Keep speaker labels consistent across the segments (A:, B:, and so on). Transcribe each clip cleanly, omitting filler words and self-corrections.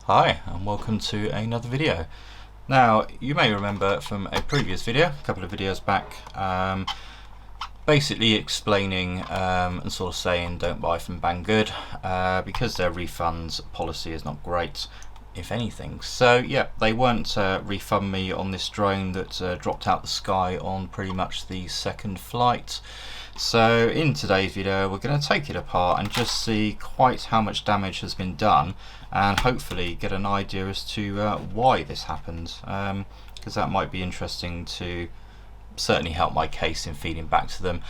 A: Hi and welcome to another video. Now you may remember from a previous video, a couple of videos back, basically explaining and sort of saying don't buy from Banggood because their refunds policy is not great, if anything. So yeah, they won't refund me on this drone that dropped out the sky on pretty much the second flight. So in today's video we're going to take it apart and just see quite how much damage has been done and hopefully get an idea as to why this happened, because that might be interesting to certainly help my case in feeding back to them.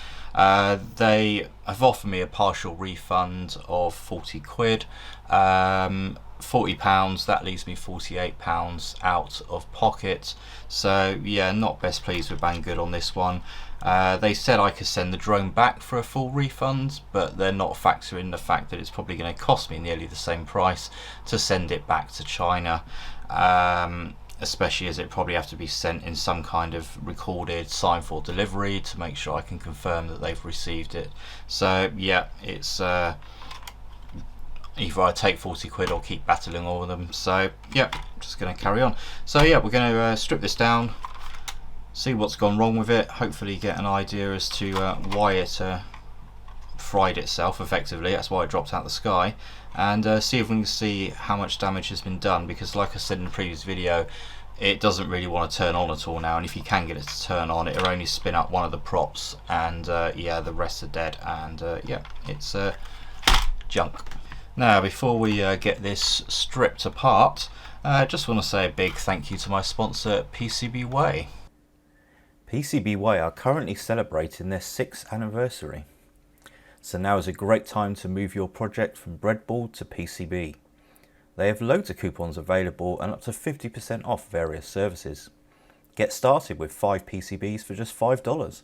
A: They have offered me a partial refund of 40 quid, £40, that leaves me £48 out of pocket. So yeah, not best pleased with Banggood on this one. They said I could send the drone back for a full refund, but they're not factoring the fact that it's probably going to cost me nearly the same price to send it back to China, especially as it probably have to be sent in some kind of recorded sign for delivery to make sure I can confirm that they've received it. So yeah, it's either I take 40 quid or keep battling over them. So yeah, just going to carry on. So yeah, we're going to strip this down, see what's gone wrong with it, hopefully get an idea as to why it fried itself effectively, that's why it dropped out the sky, and see if we can see how much damage has been done, because like I said in the previous video, it doesn't really want to turn on at all now, and if you can get it to turn on, it'll only spin up one of the props, and yeah, the rest are dead, and yeah, it's junk. Now before we get this stripped apart, I just want to say a big thank you to my sponsor PCBWay. PCBWay are currently celebrating their 6th anniversary, so now is a great time to move your project from breadboard to PCB. They have loads of coupons available and up to 50% off various services. Get started with 5 PCBs for just $5,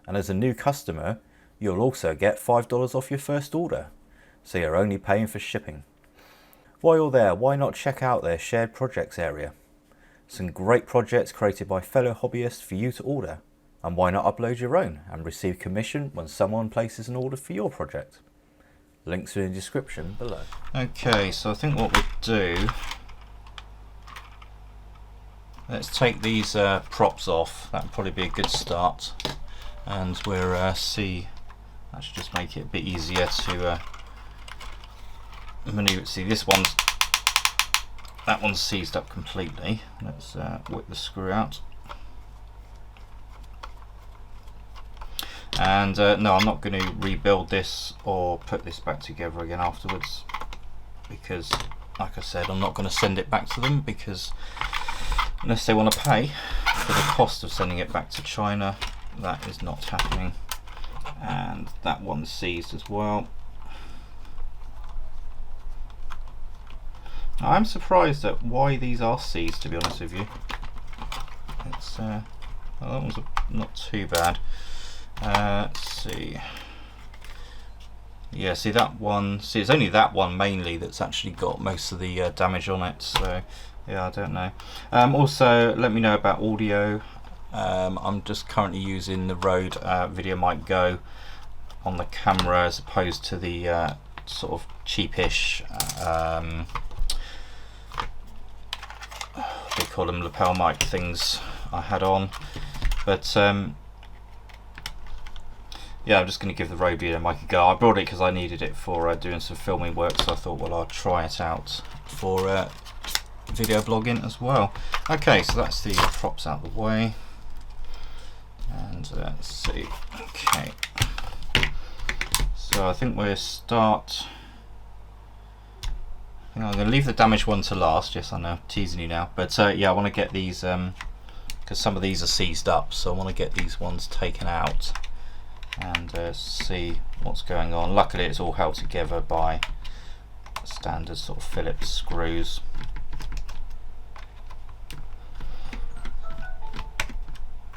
A: and as a new customer you'll also get $5 off your first order, so you're only paying for shipping. While you're there, why not check out their shared projects area? Some great projects created by fellow hobbyists for you to order, and why not upload your own and receive commission when someone places an order for your project? Links are in the description below. Okay, so I think what we'll do, let's take these props off. That'll probably be a good start, and we'll see. That should just make it a bit easier to maneuver. See, that one's seized up completely. Let's whip the screw out. And no, I'm not going to rebuild this or put this back together again afterwards, because like I said, I'm not going to send it back to them, because unless they want to pay for the cost of sending it back to China, that is not happening. And that one's seized as well. I'm surprised at why these are seized, to be honest with you. It's well, that one's not too bad. Let's see. Yeah, see that one. See, it's only that one mainly that's actually got most of the damage on it. So yeah, I don't know. Also, let me know about audio. I'm just currently using the Rode VideoMic Go on the camera as opposed to the sort of cheapish. They call them lapel mic things I had on, but yeah, I'm just going to give the Rode VideoMic a go. I brought it because I needed it for doing some filming work, so I thought, well, I'll try it out for video blogging as well. Okay, so that's the props out of the way, and let's see. Okay, so I think we'll start. I'm going to leave the damaged one to last. Yes, I know, I'm teasing you now, but yeah, I want to get these because some of these are seized up, so I want to get these ones taken out and see what's going on. Luckily, it's all held together by standard sort of Phillips screws.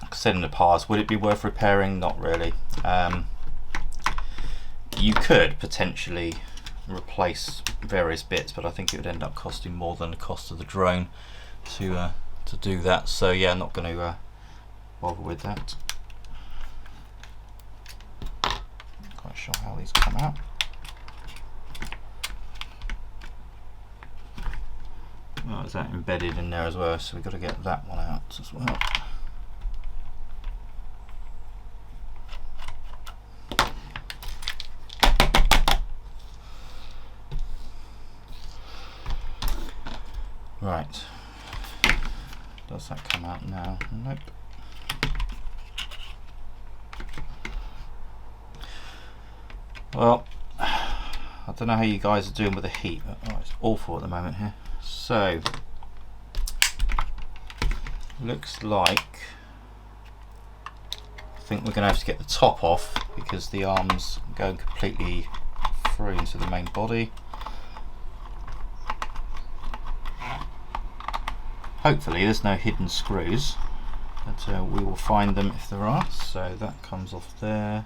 A: Like I said in the past, would it be worth repairing? Not really. You could potentially replace various bits, but I think it would end up costing more than the cost of the drone to do that. So yeah, I'm not going to bother with that. Quite sure how these come out. Oh, is that embedded in there as well? So we've got to get that one out as well. Right. Does that come out now? Nope. Well, I don't know how you guys are doing with the heat, but oh, it's awful at the moment here. So, looks like I think we're going to have to get the top off because the arms go completely through into the main body. Hopefully there's no hidden screws, but we will find them if there are. So that comes off there.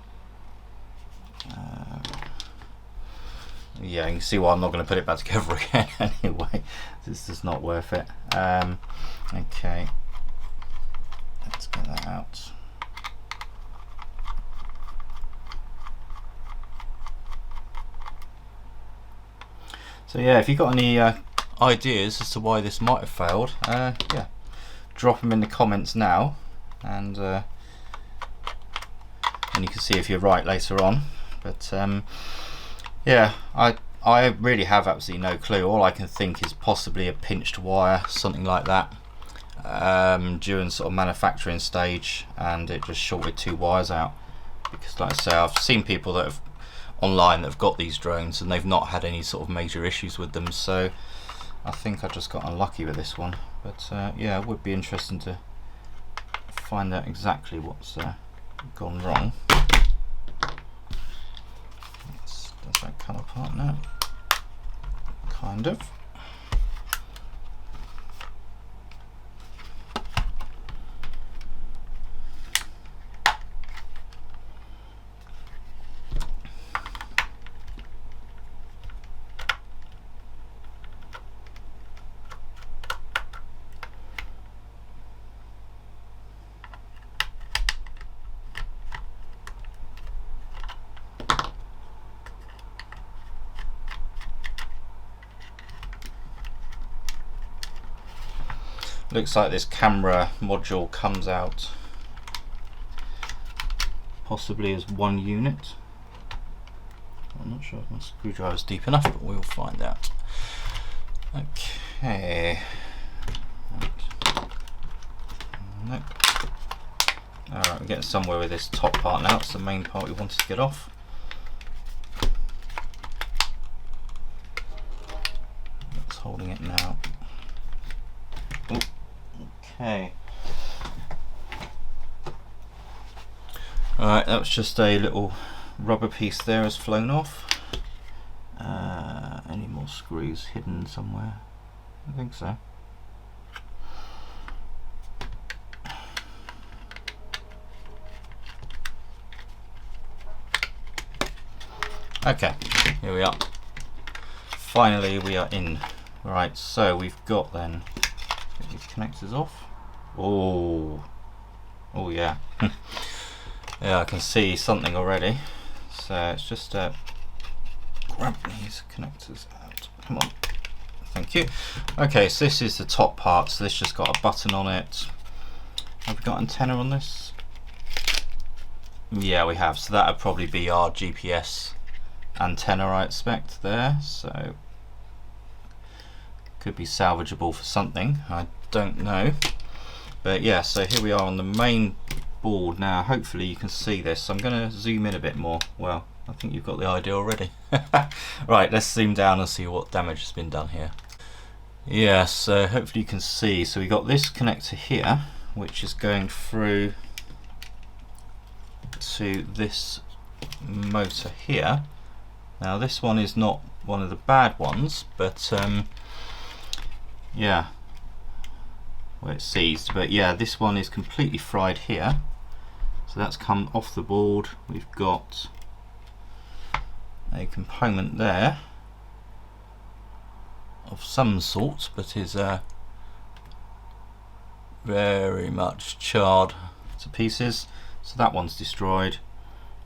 A: Yeah, you can see why I'm not going to put it back together again anyway. This is not worth it. Okay, let's get that out. So yeah, if you've got any ideas as to why this might have failed, yeah, drop them in the comments now, and you can see if you're right later on. But yeah, I really have absolutely no clue. All I can think is possibly a pinched wire, something like that, during sort of manufacturing stage, and it just shorted 2 wires out. Because like I say, I've seen people that have online that have got these drones and they've not had any sort of major issues with them, so I think I just got unlucky with this one. But yeah, it would be interesting to find out exactly what's gone wrong. Does that come apart now? Kind of. Looks like this camera module comes out possibly as one unit. I'm not sure if my screwdriver's deep enough, but we'll find out. Okay. Nope. Alright, we're getting somewhere with this top part now. It's the main part we wanted to get off. It's holding it now. Ooh. Okay. Alright, that was just a little rubber piece there has flown off. Any more screws hidden somewhere? I think so. Okay, here we are. Finally we are in. Right, so we've got then, get these connectors off. Oh yeah. Yeah, I can see something already. So it's just grab these connectors out. Come on. Thank you. Okay, so this is the top part. So this just got a button on it. Have we got antenna on this? Yeah, we have. So that would probably be our GPS antenna, I expect, there. So could be salvageable for something. I don't know. But yeah, so here we are on the main board now. Hopefully you can see this. I'm going to zoom in a bit more. Well, I think you've got the idea already. Right, let's zoom down and see what damage has been done here. Yeah, so hopefully you can see. So we got this connector here, which is going through to this motor here. Now this one is not one of the bad ones, but yeah, where it's seized, but yeah, this one is completely fried here. So that's come off the board. We've got a component there of some sort, but is very much charred to pieces. So that one's destroyed.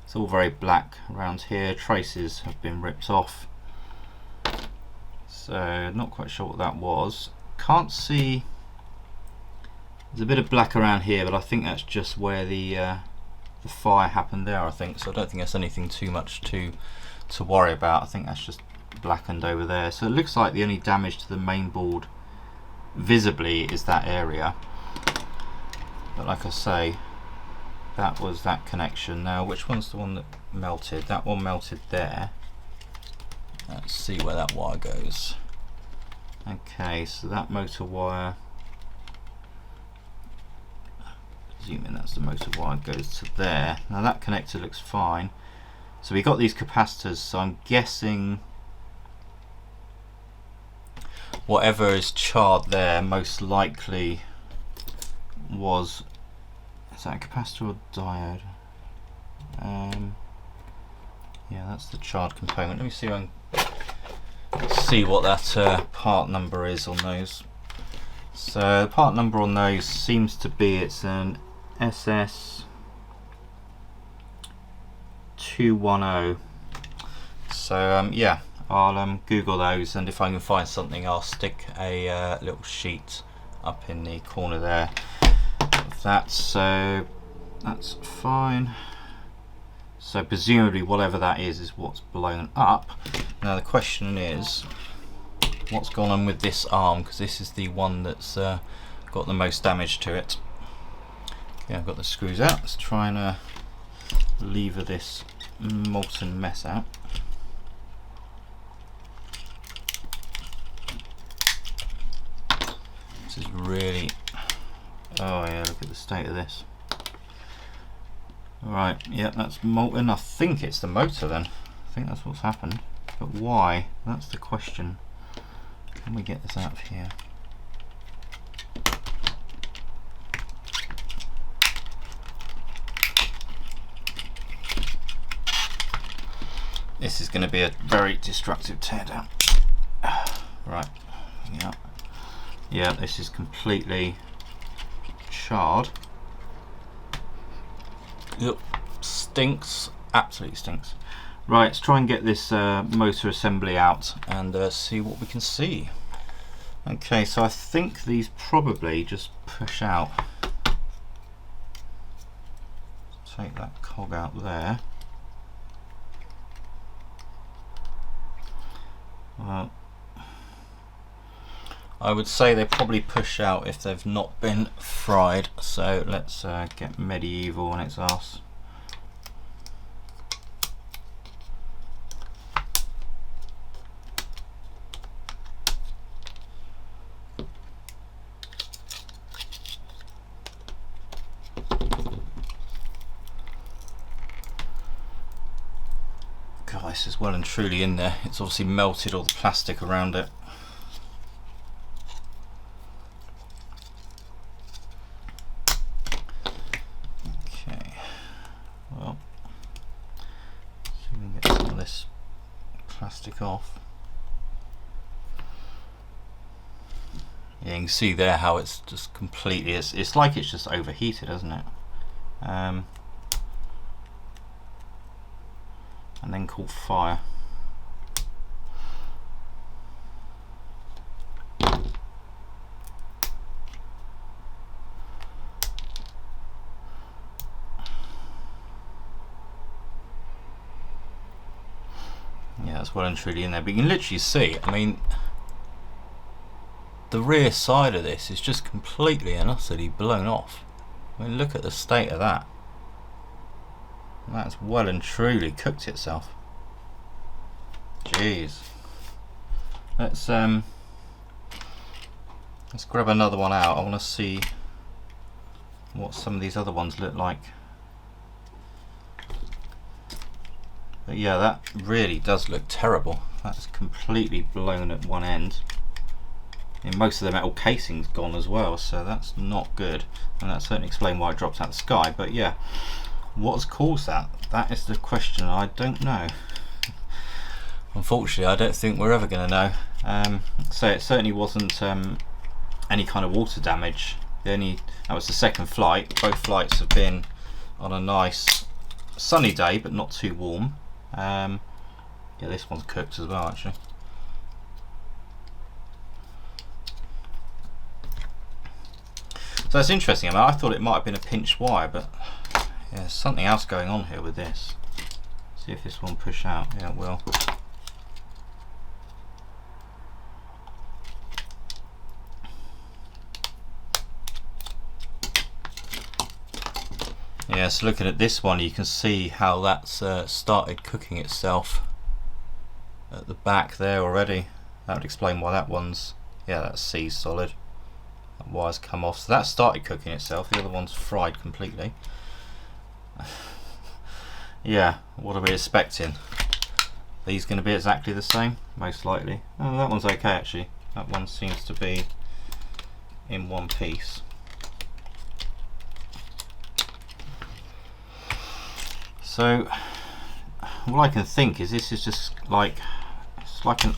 A: It's all very black around here. Traces have been ripped off. So not quite sure what that was. can't see. There's a bit of black around here, but I think that's just where the fire happened there, I think. So I don't think that's anything too much to worry about. I think that's just blackened over there. So it looks like the only damage to the main board visibly is that area. But like I say, that was that connection. Now, which one's the one that melted? That one melted there. Let's see where that wire goes. Okay, so that motor wire, assuming that's the motor wire, goes to there. Now that connector looks fine. So we got these capacitors, so I'm guessing whatever is charred there most likely was, is that a capacitor or diode? Yeah, that's the charred component. Let me see if I can see what that part number is on those. So the part number on those seems to be, it's an SS210. So yeah, I'll Google those, and if I can find something I'll stick a little sheet up in the corner there of that. So that's fine. So presumably whatever that is what's blown up. Now the question is, what's gone on with this arm, because this is the one that's got the most damage to it. Okay, I've got the screws out. Let's try and lever this molten mess out. This is really, oh yeah, look at the state of this. Right, yeah, that's molten. I think it's the motor then. I think that's what's happened. But why? That's the question. Can we get this out of here? This is going to be a very destructive teardown. Right, yeah. Yeah, this is completely charred. Yep, stinks, absolutely stinks. Right, let's try and get this motor assembly out and see what we can see. Okay, so I think these probably just push out. Take that cog out there. Well, I would say they probably push out if they've not been fried. So let's get medieval on its arse. God, this is well and truly in there. It's obviously melted all the plastic around it. Off. Yeah, you can see there how it's just completely, it's like it's just overheated, isn't it? And then caught fire. Yeah, that's well and truly in there, but you can literally see, I mean, the rear side of this is just completely and utterly blown off. I mean, look at the state of that. That's well and truly cooked itself. Jeez. Let's grab another one out. I want to see what some of these other ones look like. But yeah, that really does look terrible. That's completely blown at one end. And most of the metal casing's gone as well, so that's not good. And that certainly explains why it dropped out of the sky. But yeah, what's caused that? That is the question. I don't know. Unfortunately, I don't think we're ever going to know. So it certainly wasn't any kind of water damage. That was the second flight. Both flights have been on a nice sunny day, but not too warm. Yeah, this one's cooked as well, actually. So that's interesting. I mean, I thought it might have been a pinched wire, but yeah, there's something else going on here with this. See if this one push out. Yeah, it will. Yeah, so looking at this one, you can see how that's started cooking itself at the back there already. That would explain why that one's, yeah, that's seized solid. That wire's come off, so that started cooking itself. The other one's fried completely. Yeah, what are we expecting? These going to be exactly the same? Most likely. Oh, that one's okay actually. That one seems to be in one piece. So all I can think is this is just like, it's like an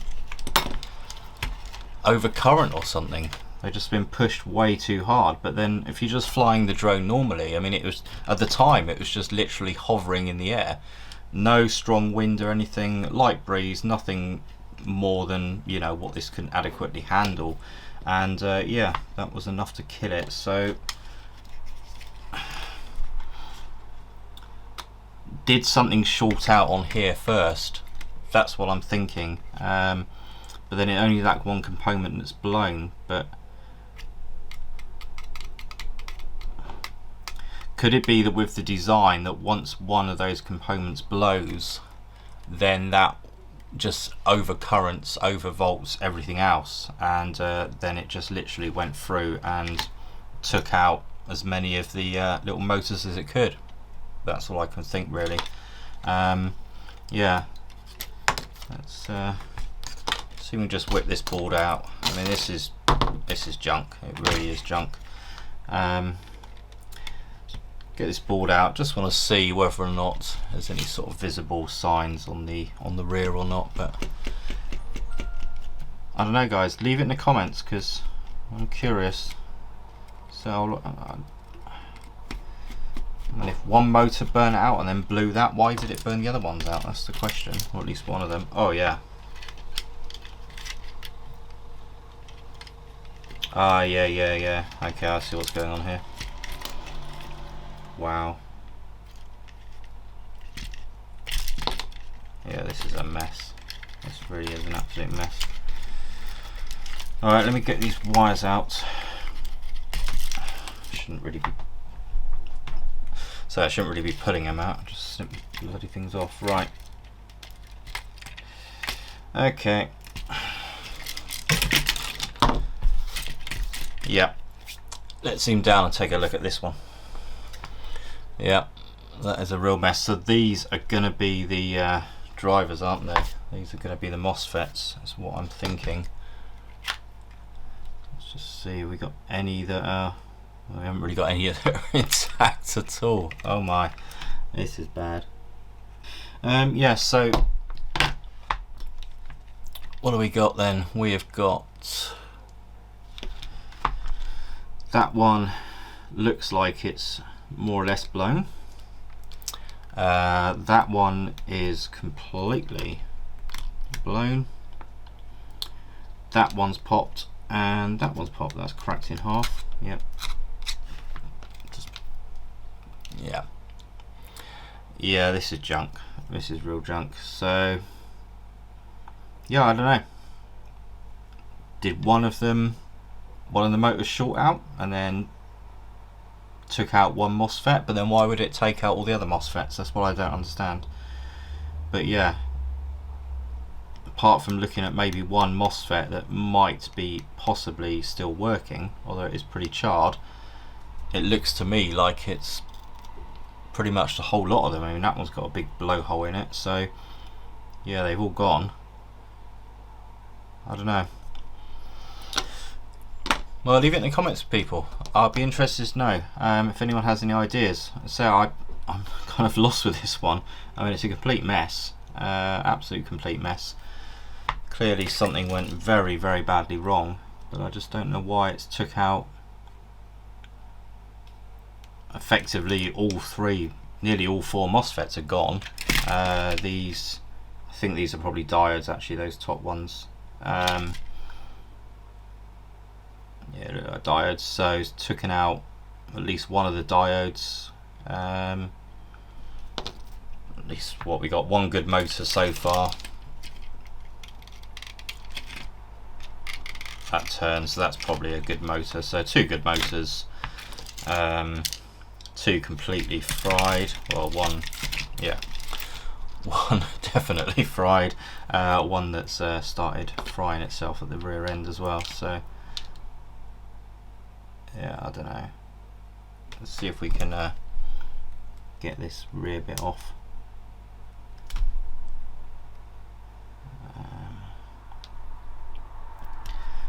A: overcurrent or something. They've just been pushed way too hard. But then if you're just flying the drone normally, I mean, it was, at the time it was just literally hovering in the air, no strong wind or anything, light breeze, nothing more than, you know, what this can adequately handle, and yeah, that was enough to kill it. So did something short out on here first? That's what I'm thinking. But then it only that one component that's blown. But could it be that with the design, that once one of those components blows, then that just overcurrents, overvolts everything else, and then it just literally went through and took out as many of the little motors as it could? That's all I can think, really. Yeah, let's see if we can just whip this board out. I mean, this is junk. It really is junk. Get this board out. Just want to see whether or not there's any sort of visible signs on the rear or not. But I don't know, guys. Leave it in the comments because I'm curious. So and if one motor burned out and then blew that, why did it burn the other ones out? That's the question. Or at least one of them. Oh yeah. Ah, yeah. Okay, I see what's going on here. Wow. Yeah, this is a mess. This really is an absolute mess. Alright, let me get these wires out. Shouldn't really be... So I shouldn't really be pulling them out, just simply bloody things off. Right. Okay. Yeah. Let's zoom down and take a look at this one. Yeah, that is a real mess. So these are going to be the drivers, aren't they? These are going to be the MOSFETs. That's what I'm thinking. Let's just see if we got any that are... We haven't really got any that are intact at all. Oh my, this is bad. Yeah, so what do we got then? We have got that one. Looks like it's more or less blown. That one is completely blown. That one's popped, and that one's popped. That's cracked in half. Yep. Yeah, this is junk. This is real junk. So yeah, I don't know. Did one of the motors short out and then took out one MOSFET? But then why would it take out all the other MOSFETs? That's what I don't understand. But yeah, apart from looking at maybe one MOSFET that might be possibly still working, although it is pretty charred, it looks to me like it's pretty much the whole lot of them. I mean, that one's got a big blowhole in it, so yeah, they've all gone. I don't know. Well, leave it in the comments, people. I'll be interested to know if anyone has any ideas. So I'm kind of lost with this one. I mean, it's a complete mess, absolute complete mess. Clearly something went very, very badly wrong, but I just don't know why it's took out effectively all three, nearly all four MOSFETs are gone. These, I think these are probably diodes actually, those top ones. Yeah, diodes. So it's taken out at least one of the diodes. At least what we got, one good motor so far. That turns, so that's probably a good motor. So two good motors, two completely fried. Well, one, yeah, one definitely fried. One that's started frying itself at the rear end as well. So yeah, I don't know. Let's see if we can get this rear bit off.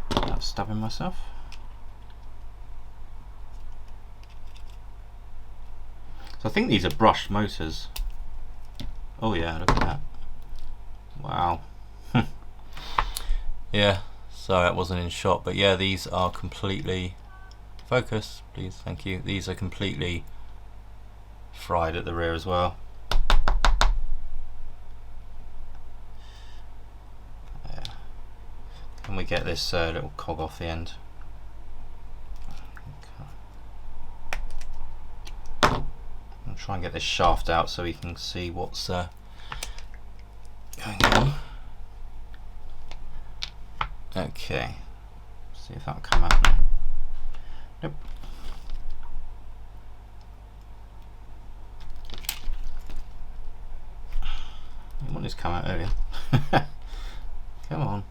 A: Without stabbing myself. So I think these are brushed motors. Oh yeah, look at that. Wow. Yeah, so it wasn't in shot, but yeah, these are completely, focus please, thank you. These are completely fried at the rear as well. Yeah. Can we get this little cog off the end? Okay. I'll try and get this shaft out so we can see what's going on. Okay, see if that'll come out now. Nope. I want this to come out earlier. Come on.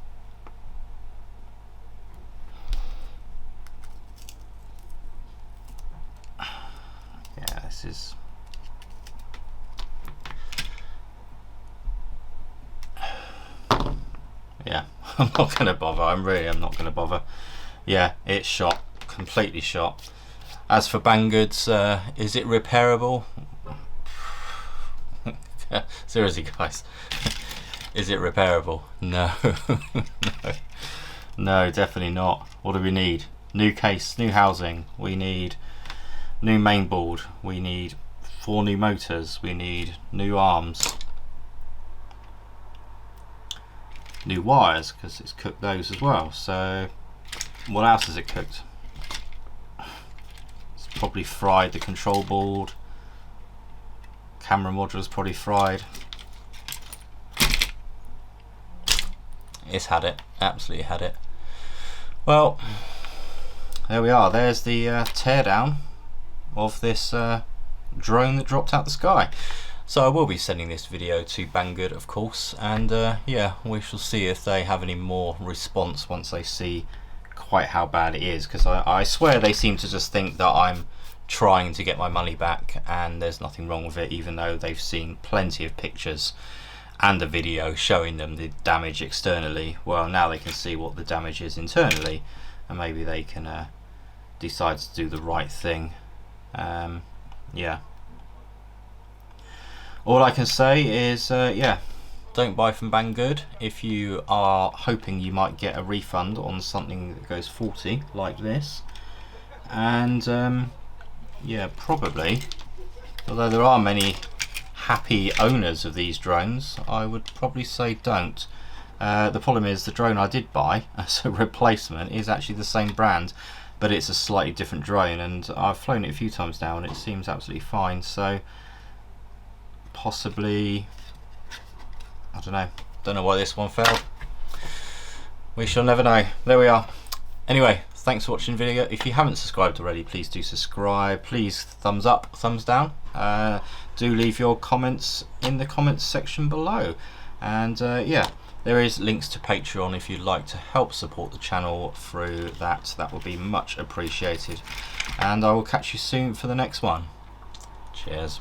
A: Yeah, this is. Yeah, I'm not going to bother. I'm not going to bother. Yeah, it's shot, completely shot. As for Banggoods, is it repairable? Seriously, guys, is it repairable? No, no, definitely not. What do we need? New case, new housing. We need new main board. We need 4 new motors. We need new arms. New wires, because it's cooked those as well. So what else has it cooked? It's probably fried the control board. Camera module's probably fried. It's had it, absolutely had it. Well, there we are. There's the teardown of this drone that dropped out the sky. So I will be sending this video to Banggood, of course, and yeah, we shall see if they have any more response once they see quite how bad it is, because I swear they seem to just think that I'm trying to get my money back and there's nothing wrong with it, even though they've seen plenty of pictures and a video showing them the damage externally. Well, now they can see what the damage is internally, and maybe they can decide to do the right thing. Yeah. All I can say is, yeah, don't buy from Banggood if you are hoping you might get a refund on something that goes faulty like this. And yeah, probably, although there are many happy owners of these drones, I would probably say don't. The problem is the drone I did buy as a replacement is actually the same brand, but it's a slightly different drone, and I've flown it a few times now and it seems absolutely fine. So possibly, I don't know why this one failed. We shall never know. There we are. Anyway, thanks for watching the video. If you haven't subscribed already, please do subscribe. Please thumbs up, thumbs down. Do leave your comments in the comments section below. And yeah, there is links to Patreon if you'd like to help support the channel through that. That would be much appreciated. And I will catch you soon for the next one. Cheers.